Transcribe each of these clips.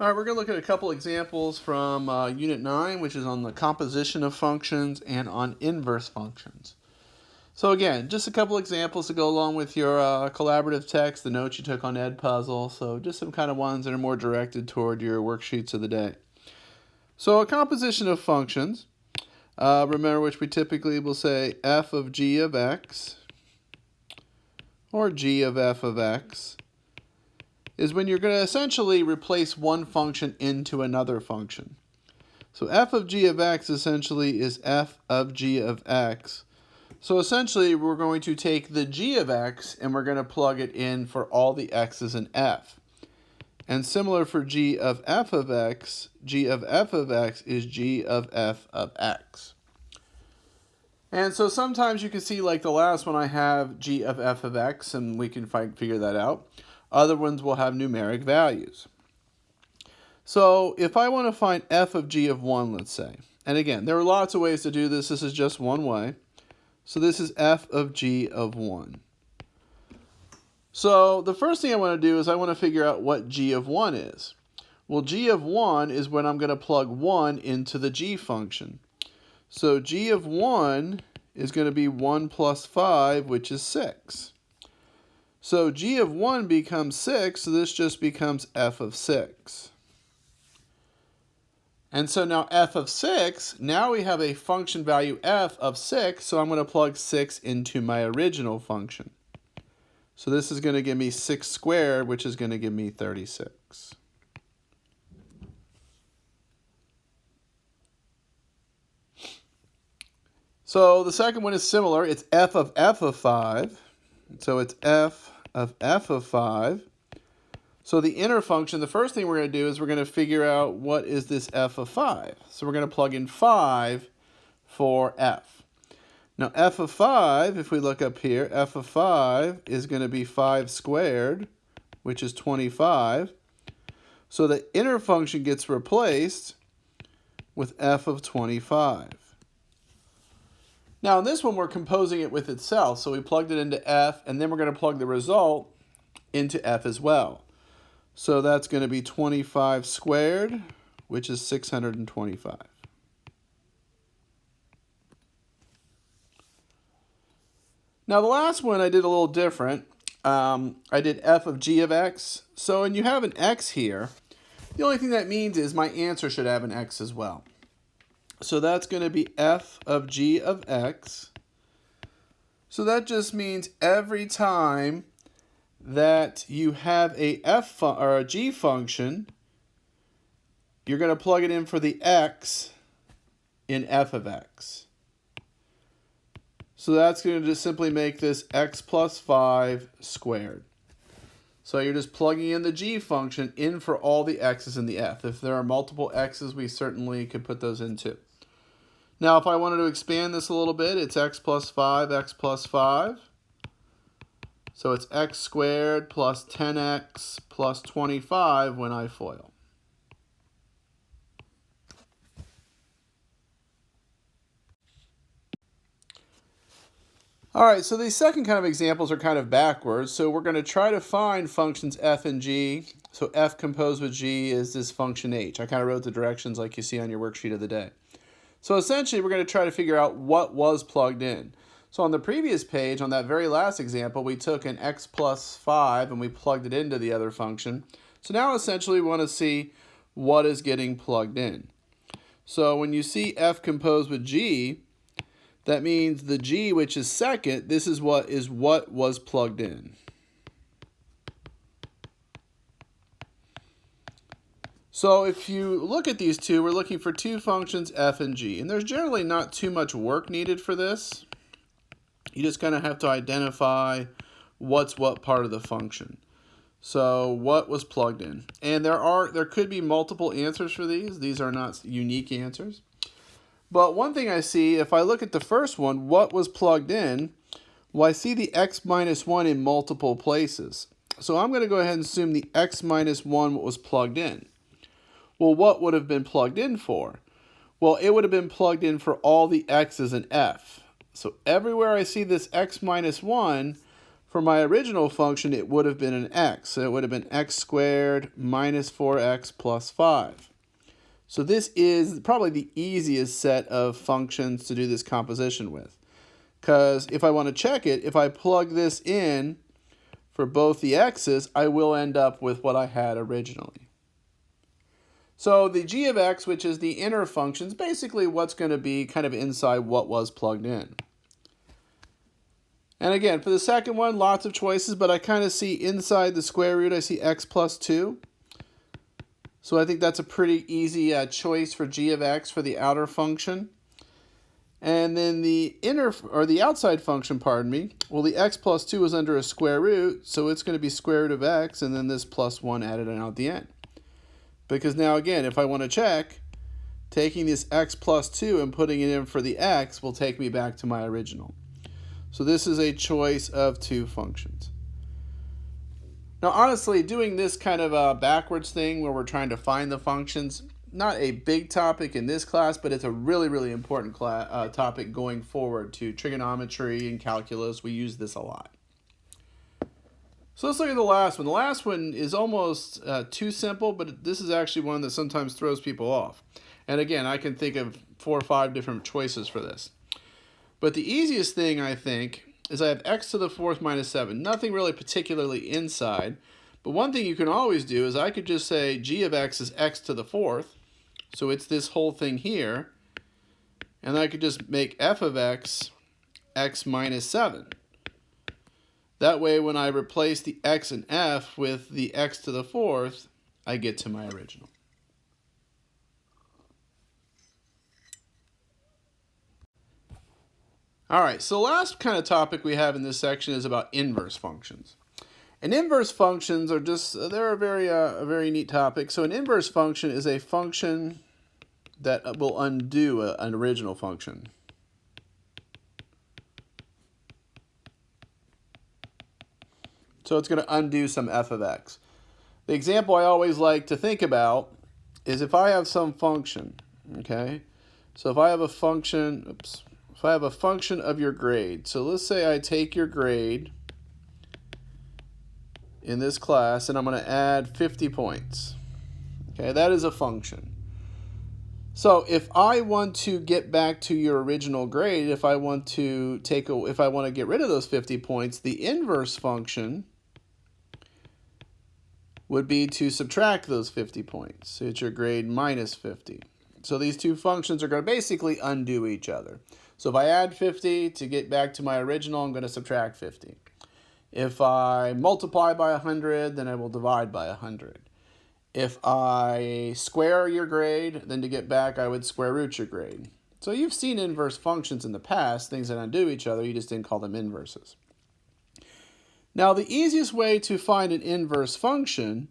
All right, we're going to look at a couple examples from Unit 9, which is on the composition of functions and on inverse functions. So again, just a couple examples to go along with your collaborative text, the notes you took on Edpuzzle. So just some kind of ones that are more directed toward your worksheets of the day. So a composition of functions, remember which we typically will say f of g of x or g of f of x, is when you're going to essentially replace one function into another function. So f of g of x essentially is f of g of x. So essentially we're going to take the g of x and we're going to plug it in for all the x's in f. And similar for g of f of x, g of f of x is g of f of x. And so sometimes you can see, like the last one, I have g of f of x, and we can figure that out. Other ones will have numeric values. So if I want to find f of g of 1, let's say, and again, there are lots of ways to do this. This is just one way. So this is f of g of 1. So the first thing I want to do is I want to figure out what g of 1 is. Well, g of 1 is when I'm going to plug 1 into the g function. So g of 1 is going to be 1 plus 5, which is 6. So g of 1 becomes 6, so this just becomes f of 6. And so now f of 6, now we have a function value f of 6, so I'm going to plug 6 into my original function. So this is going to give me 6 squared, which is going to give me 36. So the second one is similar. It's f of 5. So it's f of 5. So the inner function, the first thing we're going to do is we're going to figure out what is this f of 5. So we're going to plug in 5 for f. Now f of 5, if we look up here, f of 5 is going to be 5 squared, which is 25. So the inner function gets replaced with f of 25. Now in this one, we're composing it with itself. So we plugged it into f, and then we're going to plug the result into f as well. So that's going to be 25 squared, which is 625. Now the last one I did a little different. I did f of g of x. So when you have an x here, the only thing that means is my answer should have an x as well. So that's going to be f of g of x. So that just means every time that you have a or a g function, you're going to plug it in for the x in f of x. So that's going to just simply make this x plus 5 squared. So you're just plugging in the g function in for all the x's in the f. If there are multiple x's, we certainly could put those in too. Now, if I wanted to expand this a little bit, it's x plus 5, x plus 5. So it's x squared plus 10x plus 25 when I FOIL. All right, so these second kind of examples are kind of backwards. So we're going to try to find functions f and g. So f composed with g is this function h. I kind of wrote the directions like you see on your worksheet of the day. So essentially, we're going to try to figure out what was plugged in. So on the previous page, on that very last example, we took an x plus 5 and we plugged it into the other function. So now essentially we want to see what is getting plugged in. So when you see f composed with g, that means the g, which is second, this is what was plugged in. So if you look at these two, we're looking for two functions, f and g. And there's generally not too much work needed for this. You just kind of have to identify what's what part of the function. So what was plugged in? And there could be multiple answers for these. These are not unique answers. But one thing I see, if I look at the first one, what was plugged in? Well, I see the x minus 1 in multiple places. So I'm going to go ahead and assume the x minus 1 was plugged in. Well, what would have been plugged in for? Well, it would have been plugged in for all the x's in f. So everywhere I see this x minus 1, For my original function, it would have been an x. So it would have been x squared minus 4x plus 5. So this is probably the easiest set of functions to do this composition with. Because if I want to check it, if I plug this in for both the x's, I will end up with what I had originally. So the g of x, which is the inner function, is basically what's going to be kind of inside what was plugged in. And again, for the second one, lots of choices, but I kind of see inside the square root, I see x plus 2. So I think that's a pretty easy choice for g of x for the outer function. And then the inner, or the outside function, pardon me, well, the x plus 2 is under a square root, so it's going to be square root of x, and then this plus 1 added in at the end. Because now, again, if I want to check, taking this x plus 2 and putting it in for the x will take me back to my original. So this is a choice of two functions. Now, honestly, doing this kind of a backwards thing where we're trying to find the functions, not a big topic in this class, but it's a really, really important topic going forward to trigonometry and calculus. We use this a lot. So let's look at the last one. The last one is almost too simple, but this is actually one that sometimes throws people off. And again, I can think of 4 or 5 different choices for this. But the easiest thing, I think, is I have x to the 4th minus 7. Nothing really particularly inside. But one thing you can always do is I could just say g of x is x to the 4th. So it's this whole thing here. And I could just make f of x, x minus 7. That way, when I replace the x and f with the x to the 4th, I get to my original. All right, so the last kind of topic we have in this section is about inverse functions. And inverse functions are just, they're a very neat topic. So an inverse function is a function that will undo an original function. So it's going to undo some f of x. The example I always like to think about is if I have some function, okay? So if I have a function, if I have a function of your grade, so let's say I take your grade in this class and I'm going to add 50 points. Okay, that is a function. So if I want to get back to your original grade, if I want to get rid of those 50 points, the inverse function would be to subtract those 50 points. So it's your grade minus 50. So these two functions are going to basically undo each other. So if I add 50 to get back to my original, I'm going to subtract 50. If I multiply by 100, then I will divide by 100. If I square your grade, then to get back, I would square root your grade. So you've seen inverse functions in the past, things that undo each other, you just didn't call them inverses. Now, the easiest way to find an inverse function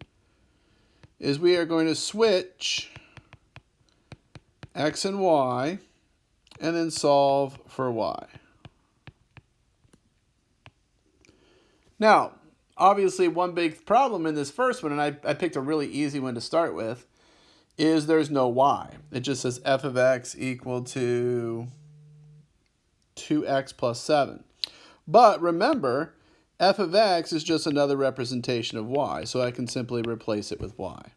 is we are going to switch x and y and then solve for y. Now, obviously, one big problem in this first one, and I picked a really easy one to start with, is there's no y. It just says f of x equal to 2x plus 7. But remember, f of x is just another representation of y, so I can simply replace it with y.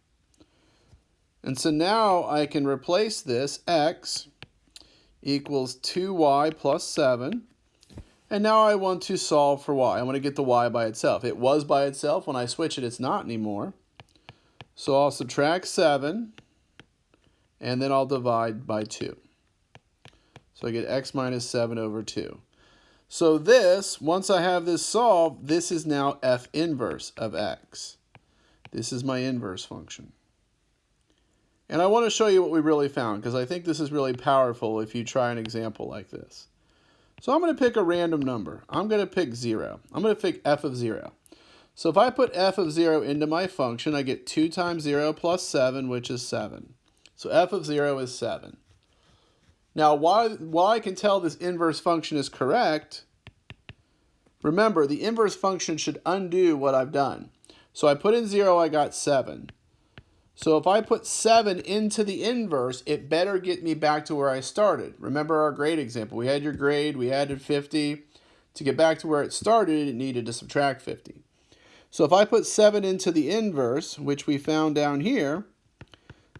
And so now I can replace this, x equals 2y plus 7. And now I want to solve for y. I want to get the y by itself. It was by itself. When I switch it, it's not anymore. So I'll subtract 7, and then I'll divide by 2. So I get x minus 7 over 2. So this, once I have this solved, this is now f inverse of x. This is my inverse function. And I want to show you what we really found, because I think this is really powerful if you try an example like this. So I'm going to pick a random number. I'm going to pick 0. I'm going to pick f of 0. So if I put f of 0 into my function, I get 2 times 0 plus 7, which is 7. So f of 0 is 7. Now, while I can tell this inverse function is correct, remember, the inverse function should undo what I've done. So I put in 0, I got 7. So if I put 7 into the inverse, it better get me back to where I started. Remember our grade example. We had your grade, we added 50. To get back to where it started, it needed to subtract 50. So if I put 7 into the inverse, which we found down here,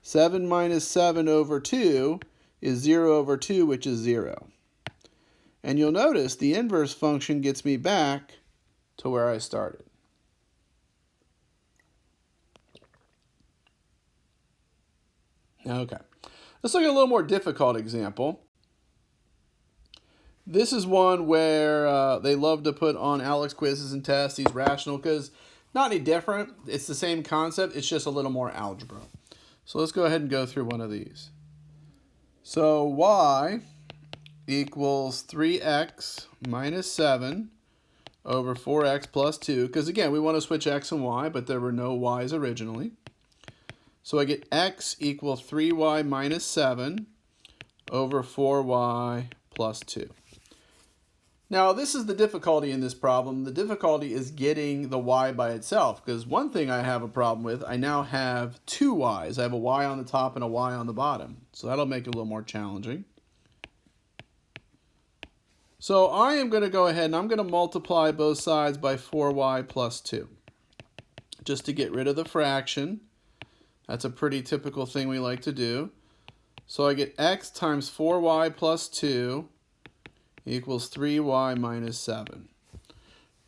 7 minus 7 over 2 is 0 over 2, which is 0. And you'll notice the inverse function gets me back to where I started. Okay, let's look at a little more difficult example. This is one where they love to put on Alex quizzes and tests, these rational, because not any different. It's the same concept, it's just a little more algebra. So let's go ahead and go through one of these. So y equals 3x minus 7 over 4x plus 2, because again, we want to switch x and y, but there were no y's originally. So I get x equals 3y minus 7 over 4y plus 2. Now, this is the difficulty in this problem. The difficulty is getting the y by itself, because one thing I have a problem with, I now have two y's. I have a y on the top and a y on the bottom. So that'll make it a little more challenging. So I am going to go ahead and I'm going to multiply both sides by 4y plus 2, just to get rid of the fraction. That's a pretty typical thing we like to do. So I get x times 4y plus 2 equals 3y minus 7.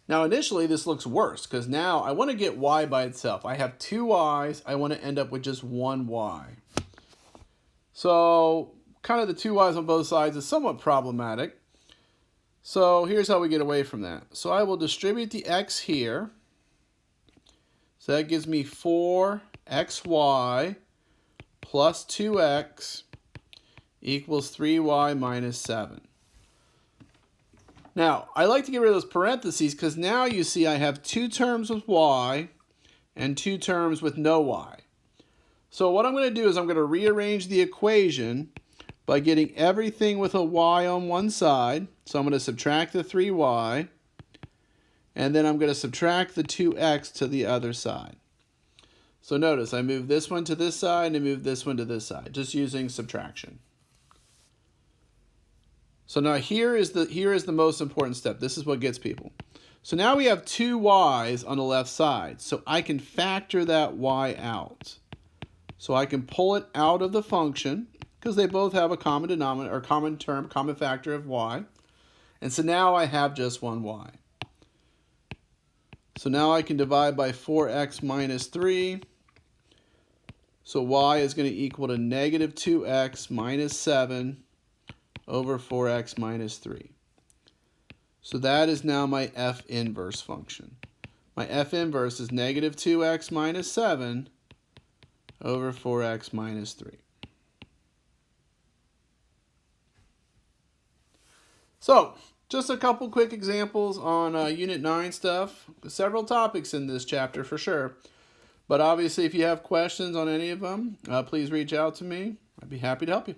Now initially this looks worse, because now I want to get y by itself. I have two y's, I want to end up with just one y. So kind of the two y's on both sides is somewhat problematic. So here's how we get away from that. So I will distribute the x here. So that gives me 4xy plus 2x equals 3y minus 7. Now, I like to get rid of those parentheses because now you see I have two terms with y and two terms with no y. So what I'm going to do is I'm going to rearrange the equation by getting everything with a y on one side. So I'm going to subtract the 3y, and then I'm going to subtract the 2x to the other side. So notice I move this one to this side and move this one to this side, just using subtraction. So now here is the most important step. This is what gets people. So now we have two y's on the left side. So I can factor that y out. So I can pull it out of the function because they both have a common denominator or common term, common factor of y. And so now I have just one y. So now I can divide by 4x minus 3. So y is going to equal to negative 2x minus 7 over 4x minus 3. So that is now my f inverse function. My f inverse is negative 2x minus 7 over 4x minus 3. So, just a couple quick examples on Unit 9 stuff. Several topics in this chapter for sure. But obviously, if you have questions on any of them, please reach out to me. I'd be happy to help you.